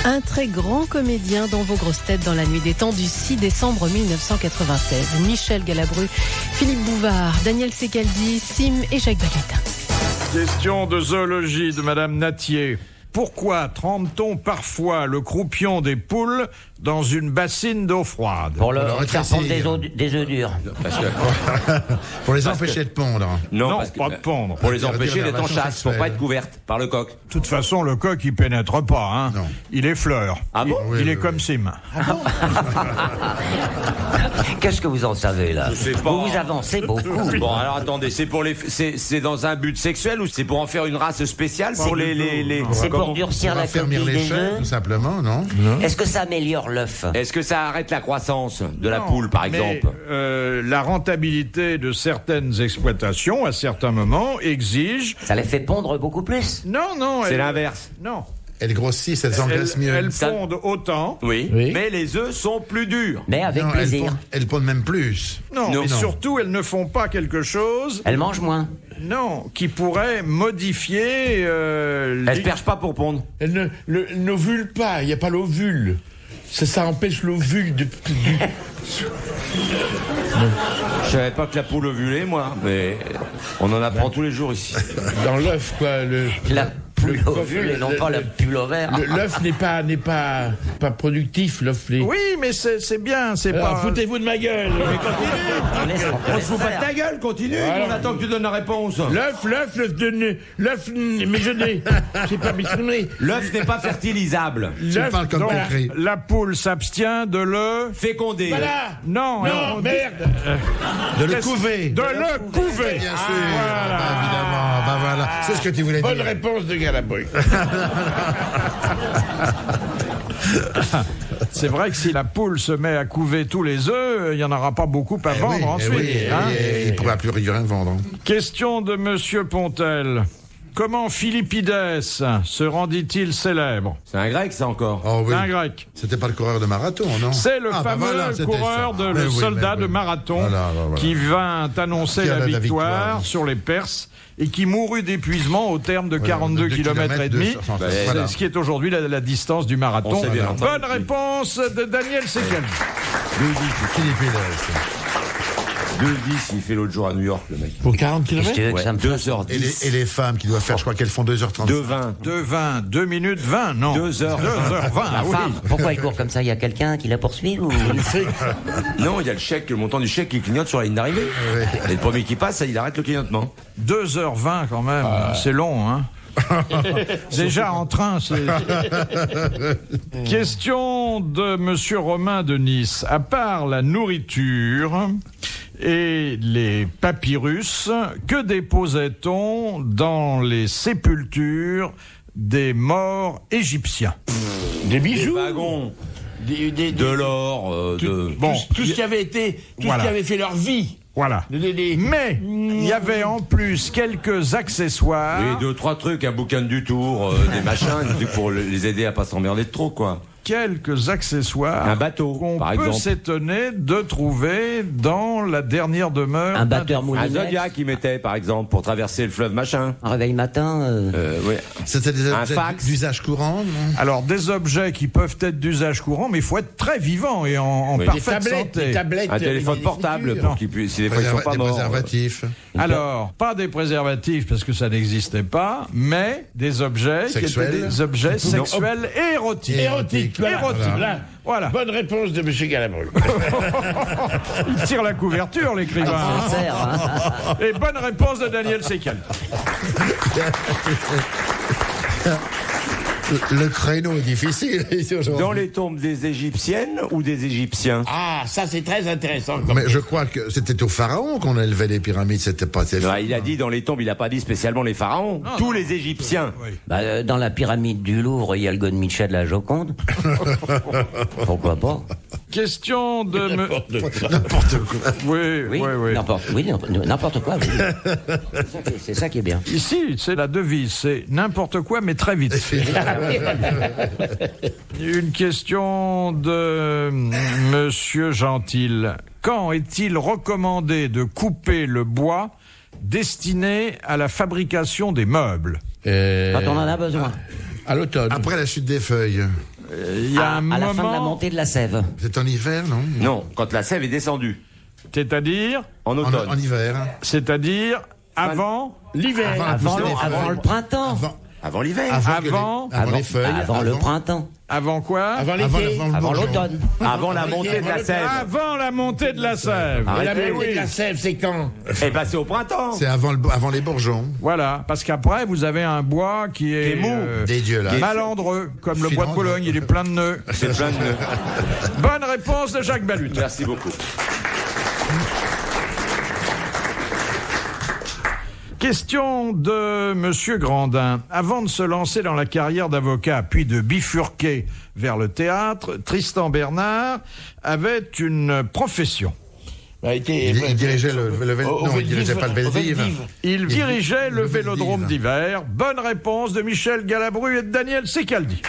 Un très grand comédien dans vos grosses têtes dans la nuit des temps du 6 décembre 1996. Michel Galabru, Philippe Bouvard, Daniel Secaldi, Sim et Jacques Baguetin. Question de zoologie de Madame Natier. Pourquoi trempe-t-on parfois le croupion des poules dans une bassine d'eau froide? Pour faire pondre des œufs durs. Pour les empêcher de pondre. Non, pas de pondre. Pour les empêcher d'être en chasse, pour pas être couvertes par le coq. De toute façon, le coq, il pénètre pas, hein. Non. Il effleure. Ah bon? Il est comme Sim. Qu'est-ce que vous en savez là? Je sais pas. Vous avancez beaucoup. Bon, alors attendez, c'est dans un but sexuel ou c'est pour en faire une race spéciale pour les C'est pour comment? durcir On va la fermir coquille les des chaises, tout œufs. simplement, non? Est-ce que ça améliore l'œuf? Est-ce que ça arrête la croissance de la Non, poule, par mais, exemple? la rentabilité de certaines exploitations, à certains moments, exige... Ça les fait pondre beaucoup plus. Non, C'est l'inverse. Non. Elles grossissent, elles engraissent mieux. Elles pondent autant. Oui, mais les œufs sont plus durs. Mais avec Non, plaisir. elles pondent même plus. Non, Non. mais surtout, elles ne font pas quelque chose, Elles mangent moins. non, qui pourrait modifier... Elles se perchent pas pour pondre. Elle n'ovule pas, il n'y a pas l'ovule. Ça empêche l'ovule de... Je savais pas que la poule ovulait, moi, mais on en apprend tous les jours ici. Dans l'œuf, quoi. La poule le- ovule et non pas la poule ovaire. L'œuf n'est pas productif, l'œuf. Oui, mais c'est bien, c'est Alors, pas... foutez-vous de ma gueule. On se fout pas de ta gueule, continue, on attend que tu donnes la réponse. L'œuf, mais je n'ai... C'est pas mes conneries. L'œuf n'est pas fertilisable. Tu parles comme Donc, concret. la poule s'abstient de le... Fécondé. Voilà. Non, Non, merde. De le couver. De le couver. Bien sûr. Bah, évidemment. Bah voilà. C'est ce que tu voulais Bonne dire. réponse de Galabru. C'est vrai que si la poule se met à couver tous les œufs, il n'y en aura pas beaucoup à vendre Oui, ensuite. oui, hein. il ne pourra plus rien vendre. Question de Monsieur Pontel. Comment Philippides se rendit-il célèbre? C'est un grec, ça encore. Oh oui. C'est un grec. C'était pas le coureur de marathon, non? C'est le Ah, bah fameux voilà, c'était coureur ça. de Mais le oui, soldat mais de oui. marathon Voilà. qui vint annoncer Qui a la la victoire victoire. sur les Perses et qui mourut d'épuisement au terme de 42 de km et demi, kilomètres de- voilà. ce qui est aujourd'hui la distance du marathon. On sait bien. Bonne réponse de Daniel Secaldi. Philippides. 2h10, il fait l'autre jour à New York, le mec. Pour 40 Qu'est-ce que tu veux que ça me fasse? 2h10. Et les femmes qui doivent faire, je crois qu'elles font 2h30. 2h20. 2h20, 2 minutes 20, non. 2h20. 2h20, La oui. femme, pourquoi elle court comme ça? Il y a quelqu'un qui la poursuit ou... Non, il y a le chèque, le montant du chèque qui clignote sur la ligne d'arrivée. Et le premier qui passe, il arrête le clignotement. 2h20 quand même, c'est long, hein. Déjà en train, c'est... Question de Monsieur Romain de Nice. À part la nourriture et les papyrus, que déposait-on dans les sépultures des morts égyptiens? Des bijoux. Wagons, Des- de l'or, de... Bon, tout ce qui avait été... Tout Voilà. ce qui avait fait leur vie. voilà. Les- Mais il y avait en plus quelques accessoires. Oui, 2-3 trucs, un bouquin du tour, des machins, des trucs pour les aider à pas s'emmerder de trop, quoi. Quelques accessoires Un bateau, qu'on par peut exemple. s'étonner de trouver dans la dernière demeure. Un batteur Un moulinex, Zodiac, il mettait, par exemple, pour traverser le fleuve machin. un réveil matin. Oui. C'était des Un objets fax. d'usage courant, non? Alors, des objets qui peuvent être d'usage courant, mais il faut être très vivant et en Oui. Des parfaite tablettes, santé. des tablettes. Un téléphone portable, pour qu'ils puissent, si des fois ils sont pas Des morts. préservatifs. Alors, pas des préservatifs parce que ça n'existait pas, mais des objets qui Sexuels. étaient des objets sexuels et érotiques. Érotique, voilà. Érotique. Voilà. Bonne réponse de M. Galabru. Il tire la couverture, l'écrivain. Ça sert, hein. Et bonne réponse de Daniel Secaldi. Le créneau est difficile ici aujourd'hui. Dans les tombes des Égyptiennes ou des Égyptiens? Ah, ça c'est très intéressant. Comme... Mais je crois que c'était aux pharaons qu'on élevait les pyramides, c'était pas... Bah, il a dit dans les tombes, il a pas dit spécialement les pharaons. Tous les Égyptiens. Bah, dans la pyramide du Louvre, il y a le Godemicha de la Joconde. Pourquoi pas? Question de... N'importe quoi. Oui. N'importe quoi. Oui. C'est ça qui est bien. Ici, c'est la devise, c'est n'importe quoi, mais très vite. Une question de Monsieur Gentil. Quand est-il recommandé de couper le bois destiné à la fabrication des meubles? Quand on en a besoin. À l'automne. Après la chute des feuilles. Il y a un à la moment... fin de la montée de la Sève. C'est en hiver, non? Non, quand la sève est descendue. C'est-à-dire... En En, automne. en hiver. C'est-à-dire avant... L'hiver. Avant le printemps. Avant l'hiver. Avant les feuilles. Avant le printemps. Avant quoi? Avant Avant, l'été. le Avant bourgeon. l'automne. Avant la montée de la sève. Avant la montée de la sève. Et la Eh montée oui. de la sève, c'est quand? Eh ben, c'est au printemps. C'est avant les bourgeons. Voilà, parce qu'après, vous avez un bois qui est, Qui est mou. Dégueulasse. malandreux, comme le bois de Filandreux. Bologne, il est plein de nœuds. C'est plein de nœuds. Bonne réponse de Jacques Balut. Merci beaucoup. Question de Monsieur Grandin. Avant de se lancer dans la carrière d'avocat, puis de bifurquer vers le théâtre, Tristan Bernard avait une profession. Il dirigeait il dirigeait pas le Veldiv. Il dirigeait le Vélodrome d'hiver. Bonne réponse de Michel Galabru et de Daniel Secaldi.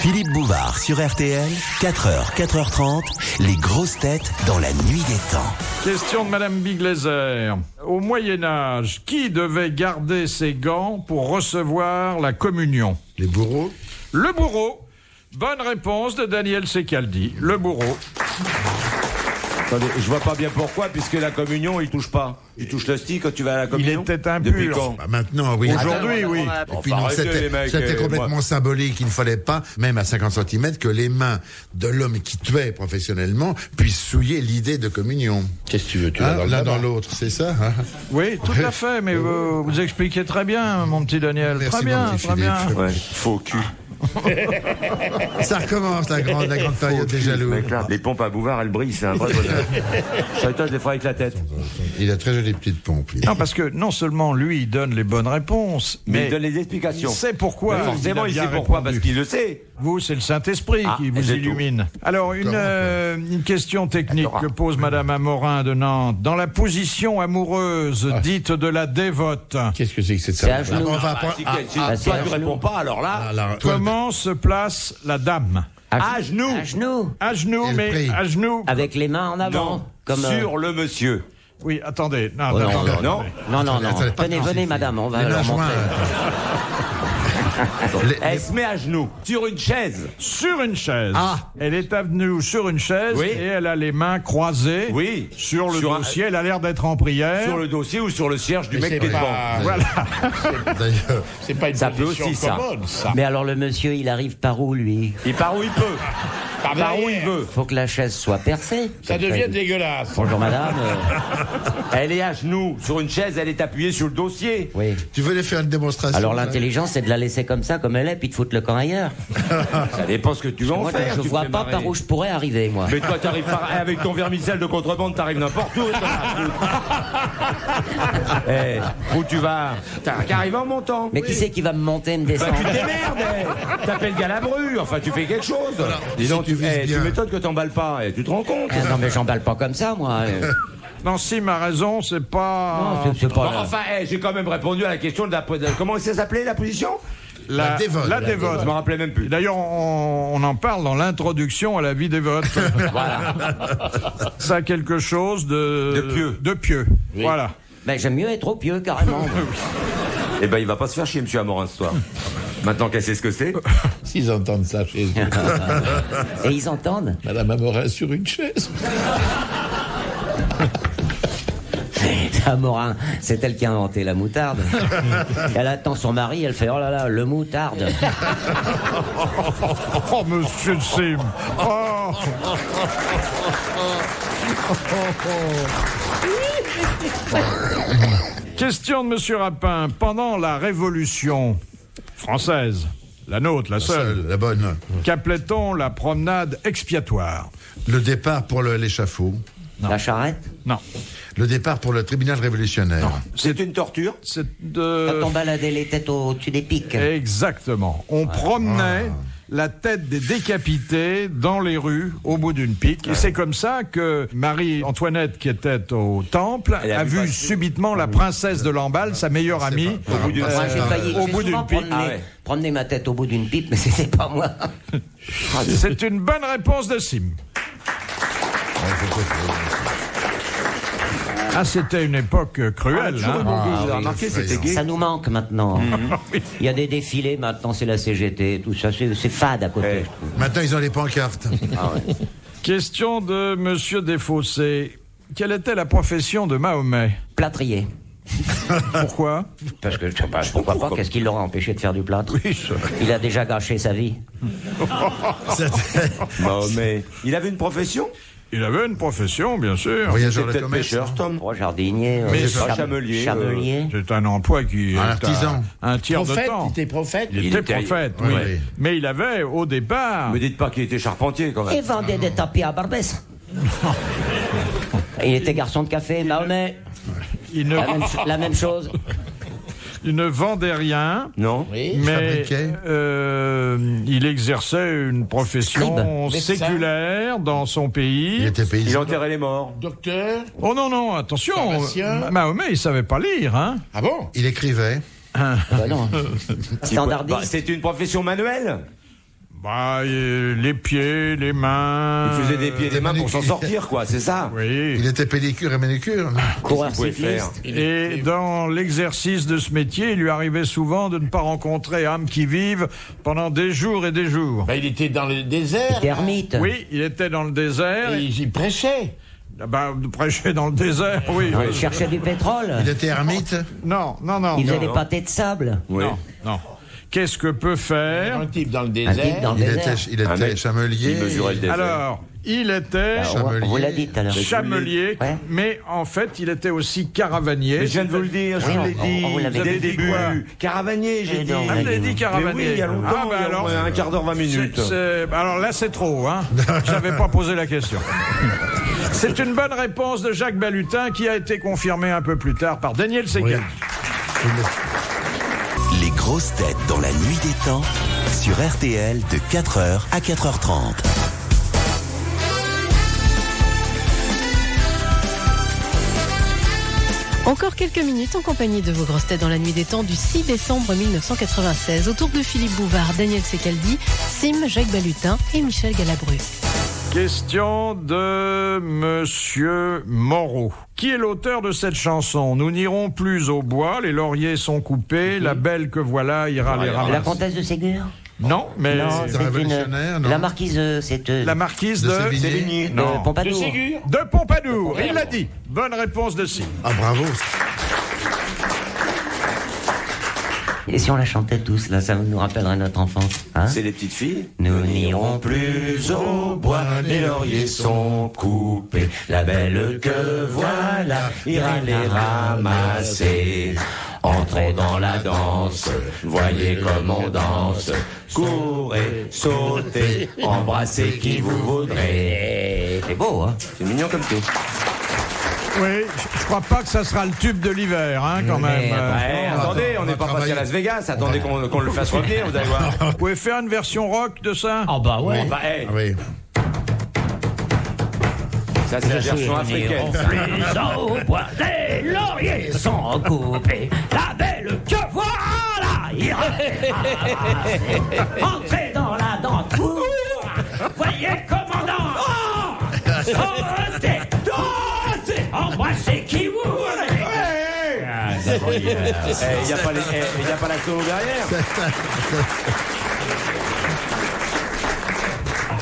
Philippe Bouvard sur RTL, 4h, 4h30, les grosses têtes dans la nuit des temps. Question de Madame Biglézer. Au Moyen-Âge, qui devait garder ses gants pour recevoir la communion? Les bourreaux. Le bourreau. Bonne réponse de Daniel Secaldi. Le bourreau. Attendez, je vois pas bien pourquoi, puisque la communion, il touche pas. Il touche l'hostie quand tu vas à la communion. Il était Depuis impur. quand? Bah, maintenant, oui. Aujourd'hui, oui. Et puis Enfin, non, arrêtez, les mecs, c'était complètement moi. symbolique. Il ne fallait pas, même à 50 cm, que les mains de l'homme qui tuait professionnellement puissent souiller l'idée de communion. Qu'est-ce que tu veux? Tu Hein, vas l'un dans dans le l'autre, c'est ça hein? Oui, tout à fait, mais vous expliquez très bien, mon petit Daniel. Merci, Très bien, mon petit très bien. Philippe. Ouais, faux cul. Ça recommence la grande période des jaloux. Mec, là, les pompes à Bouvard, elles brillent, c'est un vrai bonheur. Je les ferai avec la tête. Il a très jolies petites pompes, lui. Non, parce que non seulement lui, il donne les bonnes réponses, Mais mais il donne les explications. il sait pourquoi. Mais forcément, a il bien sait pourquoi, répondu. parce qu'il le sait. Vous, c'est le Saint-Esprit Ah, qui vous c'est illumine. Alors, une question technique que pose Madame Amorin de Nantes. Dans la position amoureuse dite de la dévote, Qu'est-ce que c'est que cette C'est à salle? genoux. On va Ah, pas- si ah, toi, c'est tu à réponds pas, alors là, comment se place la dame? à genoux. À genoux. À genoux, Elle mais prie. à genoux. Avec les mains en avant. Non, Comme, sur le monsieur. Oui, attendez. Non, Oh, non, attendez, non. attendez. Non, non, non. Attendez, pas Venez, crucifié. madame, on va Les mains leur montrer. jointes. Elle se met à genoux, sur une chaise. Sur une chaise. Ah. Elle est avenue sur une chaise Oui. et elle a les mains croisées Oui. sur le Sur un- dossier. Elle a l'air d'être en prière. Sur le dossier ou sur le cierge du Mais mec c'est qui est devant. pas- Voilà. D'ailleurs, C'est pas une Ça peut position aussi, ça. commode, ça. Mais alors le monsieur, il arrive par où, lui? Il part où il peut. Par Par où il derrière. veut. Faut que la chaise soit percée. Ça devient dégueulasse. Bonjour, madame. Elle est à genoux, sur une chaise, elle est appuyée sur le dossier. Oui. tu veux les faire une démonstration Alors là l'intelligence, c'est de la laisser comme ça, comme elle est, puis de foutre le camp ailleurs. Ça dépend ce que tu veux en Moi, faire. je tu vois te fais pas marrer. par où je pourrais arriver, moi. Mais toi, t'arrives par... avec ton vermicelle de contrebande, t'arrives n'importe où. t'en as à foutre. Où tu vas? T'as qu'à arriver en montant. Mais qui c'est qui va me monter, me Bah, descendre? tu t'émerdes. T'appelles Galabru. Enfin, tu fais quelque chose. Dis donc, si tu vises tu bien. m'étonnes que t'emballes pas. Tu te rends compte? Ah, non, mais j'emballe pas comme ça, moi. Non, Sim a raison, c'est pas... Non, c'est pas Bon, enfin, j'ai quand même répondu à la question de la... Comment ça s'appelait, la position? La dévote. La dévote. Je me rappelais même plus. D'ailleurs, on en parle dans l'introduction à la vie dévote. Voilà. Ça a quelque chose De pieux. De pieux. Voilà. Ben, j'aime mieux être au pieu, carrément. Eh ben, il va pas se faire chier, monsieur Amorin, ce soir. Maintenant qu'elle sait ce que c'est. S'ils entendent ça chez eux. Et ils entendent? Madame Amorin sur une chaise. Amorin, c'est elle qui a inventé la moutarde. Elle attend son mari, elle fait oh là là, le moutarde. Oh, monsieur Sim. Oh. Question de monsieur Rapin. Pendant la Révolution française, la nôtre, la seule, La bonne. qu'appelait-on la promenade expiatoire? Le départ pour l'échafaud. La charrette? Non. Le départ pour le tribunal révolutionnaire. C'est une torture. C'est de... Quand on baladait les têtes au-dessus des pics. Exactement. On promenait la tête des décapités dans les rues au bout d'une pique. Et c'est comme ça que Marie-Antoinette, qui était au temple, Elle a a vu vu passer. subitement la princesse de Lamballe, sa meilleure amie, Au bout d'une... Moi, j'ai failli au j'ai bout d'une souvent pipe. promener ma tête au bout d'une pipe, mais c'était pas moi. C'est une bonne réponse de Sim. Ah, c'était une époque cruelle. Toujours une hein. bonne gueule, vous avez oui, remarqué, c'était effrayant. gay. Ça nous manque maintenant. Il y a des défilés, maintenant c'est la CGT, tout ça, c'est fade à côté. Ouais. je trouve. Maintenant, ils ont les pancartes. Question de Monsieur Desfossés. Quelle était la profession de Mahomet? Plâtrier. Pourquoi? Parce que, pourquoi pas, qu'est-ce qui l'aurait empêché de faire du plâtre? Oui, ça- Il a déjà gâché sa vie. C'était Mais il avait une profession? Il avait une profession, bien sûr. voyageur de Peut-être commerce. pêcheur, Tom. Oh, jardinier, Mais chamelier, chamelier. C'est un emploi qui est Un artisan. à un tiers Prophète, de temps. il était prophète. Il Il était était- prophète, oui. oui. Oui. Mais il avait, au départ... Me dites pas qu'il était charpentier, quand Et même. vendait des tapis à Barbès. Il était garçon de café, Mahomet. Il ne, La même chose. il ne vendait rien, Non? Oui. mais fabriquait. il exerçait une profession Scribe. séculaire dans son pays. Il était Il paysan. enterrait les morts. Docteur. Oh non, non, attention. Pharmacien. Mahomet, il savait pas lire, hein. Ah bon? Il écrivait. Bah non. Standardiste. Bah, c'est une profession manuelle. Bah, les pieds, les mains. Il faisait des pieds et des mains pour s'en sortir, quoi, c'est ça? Oui. Il était pédicure et manucure. Coureur Vous pouvez faire. cycliste. Et dans l'exercice de ce métier, il lui arrivait souvent de ne pas rencontrer âme qui vive pendant des jours et des jours. Bah, il était dans le désert. Termite. Oui, il était dans le désert. Et il prêchait. Bah, prêcher dans le désert, oui. Non, il cherchait du pétrole. Il était ermite. Non, non, non. Il faisait non, des pâtés de sable. Oui. non, non. Qu'est-ce que peut faire? Un type dans le Un type désert. dans le désert. Il Un était mec chamelier. Il mesurait le désert. Alors, il était On vous l'a dit tout à l'heure. chamelier, Ouais. mais en fait, il était aussi caravanier. Mais je viens de vous le dire, je Oui, vous l'ai on vous dit, l'avait dès le dit. début. Quoi Caravanier, j'ai Eh dit. non, Ah, vous avez dit Mais caravanier. oui, il y a longtemps, Ah, bah il y a alors, un quart d'heure, 20 minutes. alors là, c'est trop, hein. J'avais pas posé la question. C'est une bonne réponse de Jacques Balutin qui a été confirmée un peu plus tard par Daniel Segal. Les grosses têtes dans la nuit des temps sur RTL de 4h à 4h30. Encore quelques minutes en compagnie de vos grosses têtes dans la nuit des temps du 6 décembre 1996. Autour de Philippe Bouvard, Daniel Secaldi, Sim, Jacques Balutin et Michel Galabru. Question de Monsieur Moreau. Qui est l'auteur de cette chanson? Nous n'irons plus au bois, les lauriers sont coupés, la belle que voilà ira les La ramasser. comtesse de Ségur. Non, mais Non, c'est révolutionnaire, non? La marquise, c'est la marquise De de Sévigné. Non. Pompadour. De Ségur. De Pompadour. Il l'a dit. Bonne réponse de Sim. Ah, bravo. Et si on la chantait tous, là, ça nous rappellerait notre enfance. Hein? C'est les petites filles. Nous n'irons plus au bois, les lauriers sont coupés. La belle que voilà ira les ramasser. Entrez dans la danse, voyez comme on danse. Courez, sautez, embrassez qui vous voudrez. C'est beau, hein? C'est mignon comme tout. Oui, je crois pas que ça sera le tube de l'hiver, hein, quand même. Mais, Attendez, on n'est pas passé à Las Vegas. Attendez qu'on le fasse revenir, vous allez voir. Vous pouvez faire une version rock de ça? Oh bah ouais. Bah, hey, Ah oui. ça c'est la version africaine. ça. Plus au bois, les lauriers sont coupés. La belle que voilà ira les ramasser. Entrez dans la danse, voyez comment on danse. Sautez, dansez, embrassez qui vous voulez. Il n'y a pas la solo derrière.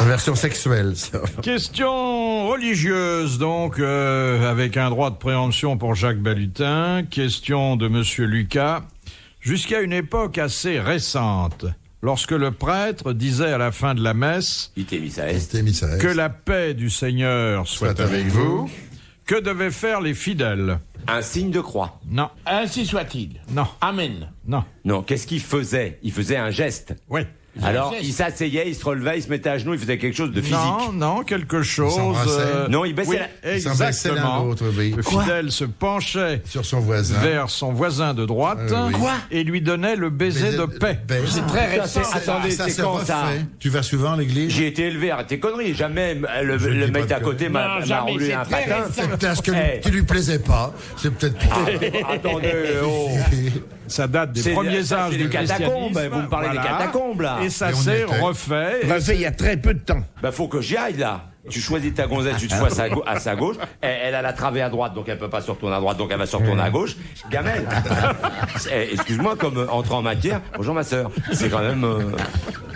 En version sexuelle, ça. Question religieuse, donc, avec un droit de préemption pour Jacques Balutin. Question de Monsieur Lucas. Jusqu'à une époque assez récente, lorsque le prêtre disait à la fin de la messe Ite Misaes. C'était mis ça. que la paix du Seigneur soit avec vous, que devaient faire les fidèles? Un signe de croix. Non, Ainsi soit-il. non, Amen. non. Non, qu'est-ce qu'il faisait? Il faisait un geste. Oui. Alors, il s'asseyait, il se relevait, il se mettait à genoux, il faisait quelque chose de physique. Non, quelque chose. s'embrassait. Non, il baissait oui, la... Il s'embrassait l'un exactement. l'autre, oui. Le fidèle se penchait Sur son voisin. vers son voisin de droite Oui. Quoi et lui donnait le baiser de paix. C'est très récent. Attendez, Ça c'est se quand ça? refait. Tu vas souvent à l'église? J'ai été élevé, arrête tes conneries. Jamais le Je dis mec pas de d'à conneries. côté Non, m'a jamais, roulé c'est un très patin. récent. C'est peut-être que Eh. tu lui plaisais pas. C'est peut-être pas. Attendez, oh. Ça date des C'est- premiers ça, âges c'est du des catacombes. christianisme. Vous me parlez des catacombes, là. Et ça Et on s'est était. refait. Enfin, il y a très peu de temps. Bah, faut que j'y aille, là. Tu choisis ta gonzesse, tu te fous à sa gauche. Elle a la travée à droite, donc elle peut pas se retourner à droite, donc elle va se retourner à gauche. Gamelle. Excuse-moi, comme entrer en matière. Bonjour ma sœur. C'est quand même.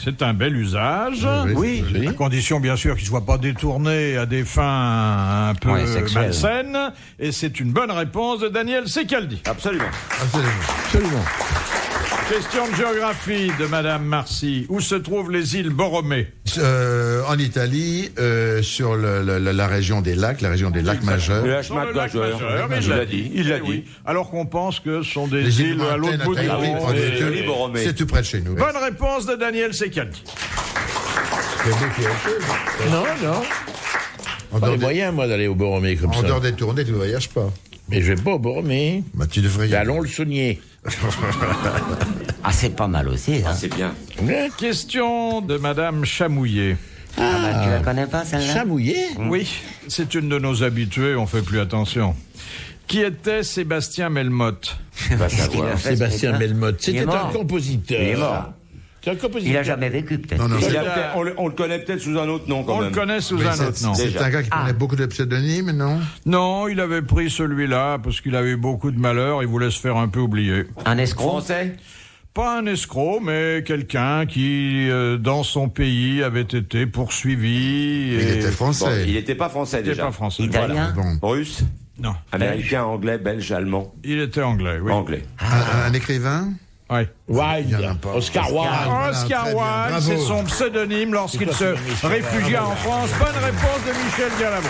C'est un bel usage. Oui. À condition, bien sûr, qu'il ne soit pas détourné à des fins un peu malsaines. Et c'est une bonne réponse de Daniel Secaldi. Absolument. Absolument. Question de géographie de Madame Marcy. Où se trouvent les îles Borromée? En Italie, sur la région des lacs, majeurs. Le lac majeur. Il l'a dit. Alors qu'on pense que ce sont des Les îles à l'autre bout du monde. C'est tout près de chez nous. Bonne réponse de Daniel Secaldi. On a les moyens, moi, d'aller au Borromée comme ça. En dehors des tournées, tu ne voyages pas. Mais je vais pas au Borromée. Bah, tu devrais y aller. Allons le saunier. Ah, c'est pas mal aussi, hein. C'est bien. Question de Madame Chamouillet. Tu la connais pas, celle-là? Chamouillet. Oui, c'est une de nos habituées, on fait plus attention. Qui était Sébastien Melmoth? Sébastien Melmoth. C'était un compositeur. Il est mort. C'est un compositeur. Il a jamais vécu, peut-être. Non, On le connaît peut-être sous un autre nom, quand On même. le connaît sous un autre nom. C'est un gars qui prenait beaucoup de pseudonymes, non? Non, il avait pris celui-là parce qu'il avait eu beaucoup de malheur, il voulait se faire un peu oublier. Un escroc? Français? Pas un escroc, mais quelqu'un qui, dans son pays, avait été poursuivi. Il était français. Bon, il n'était pas français, Il était déjà. pas français. Italien? Bon. Russe? Non, Américain, anglais, belge, allemand. il était anglais, oui. Anglais. Un écrivain? Ouais. Wilde. Il y en a pas. Oscar Wilde. Oscar très bien, Wilde, bravo. c'est son pseudonyme lorsqu'il se réfugia en France. Bonne réponse de Michel Galabru.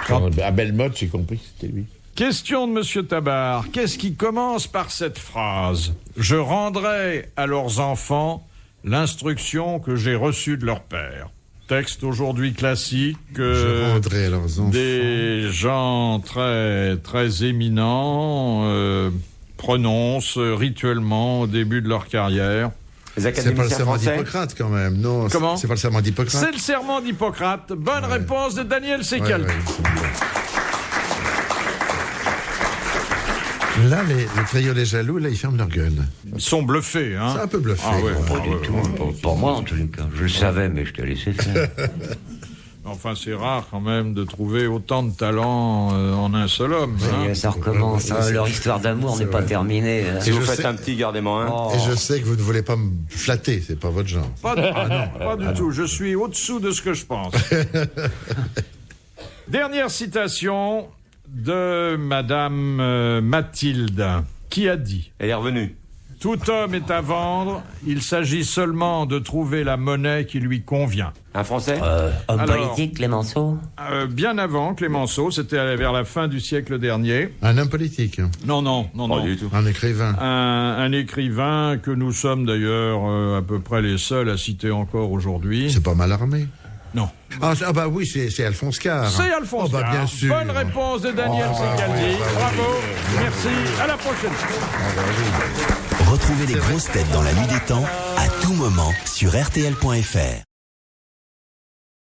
Bravo. À Belmoth, j'ai compris que c'était lui. Question de Monsieur Tabar. Qu'est-ce qui commence par cette phrase? Je rendrai à leurs enfants l'instruction que j'ai reçue de leur père. Texte aujourd'hui classique. Je rendrai à leurs enfants. Des gens très, très éminents prononcent rituellement au début de leur carrière. Les C'est pas le académiciens serment français? d'Hippocrate, quand même, non? Comment? C'est pas le serment d'Hippocrate? C'est le serment d'Hippocrate. Bonne réponse de Daniel Secaldi. Là, le trio des jaloux, là, ils ferment leur gueule. Ils sont bluffés, hein. C'est un peu bluffé. Ah ouais, Pas du tout. Pour moi, en tout cas. Je le savais, mais je t'ai laissé faire. Enfin, c'est rare quand même de trouver autant de talent en un seul homme. Hein. Ça recommence. Leur histoire d'amour n'est pas terminée. Si vous je faites sais- un petit, gardez-moi un. Et je sais que vous ne voulez pas me flatter, c'est pas votre genre. Pas du tout. Je suis au-dessous de ce que je pense. Dernière citation de Madame Mathilde, qui a dit Elle est revenue. « Tout homme est à vendre, il s'agit seulement de trouver la monnaie qui lui convient. Un Français? Homme Alors- politique, Clémenceau? Bien avant Clémenceau, c'était vers la fin du siècle dernier. Un homme politique, Non. Pas du tout. un écrivain. Un écrivain que nous sommes d'ailleurs à peu près les seuls à citer encore aujourd'hui. C'est pas Mallarmé. Non. Ah bah oui, c'est Alphonse Carr. C'est Alphonse Oh, bah, Carr. bien sûr. Bonne réponse de Daniel Secaldi. Bravo. Merci. À la prochaine. Retrouvez les grosses têtes dans la nuit des temps à tout moment sur RTL.fr.